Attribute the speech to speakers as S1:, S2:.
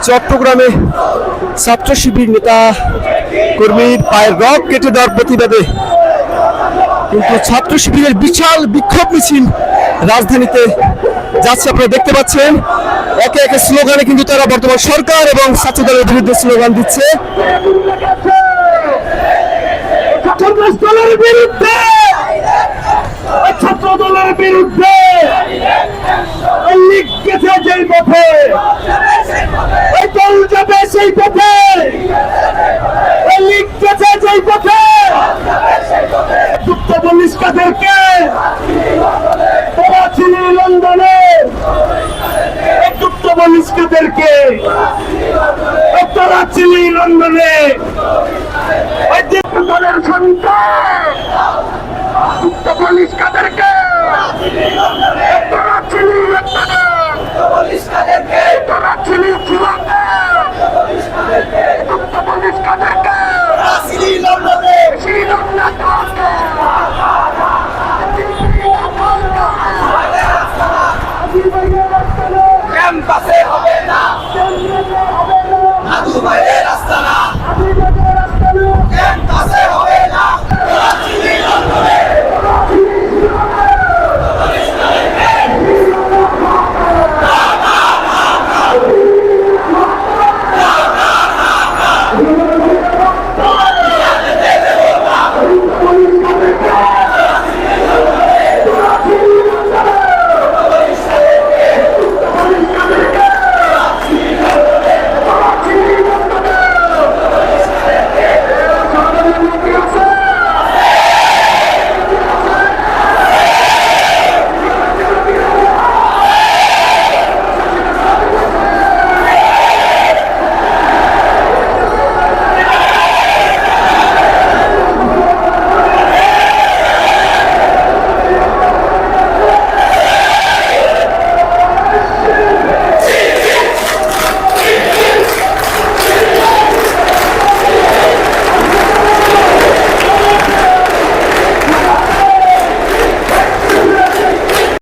S1: চট্টগ্রামে ছাত্র শিবির নেতা কর্মীর পায়ের রগ কেটে দেওয়ার প্রতিবাদে কিন্তু ছাত্র শিবিরের বিশাল বিক্ষোভ মিছিল রাজধানীতে যাচ্ছে। আপনারা দেখতে পাচ্ছেন একে একে স্লোগানে কিন্তু তারা বর্তমান সরকার এবং ছাত্র দলের বিরুদ্ধে স্লোগান দিচ্ছে।
S2: দলের বিরুদ্ধে, ছাত্র দলের বিরুদ্ধে লিখেছে যেই পথে ওই দল যাবে সেই পথে, লিখেছে যেই পথে যুক্ত পুলিশ কাদেরকে তারা ছিল লন্ডনে, যুক্ত পুলিশ কাদেরকে তারা ছিল লন্ডনে, দলের সন্তান যুক্ত পুলিশ কাদেরকে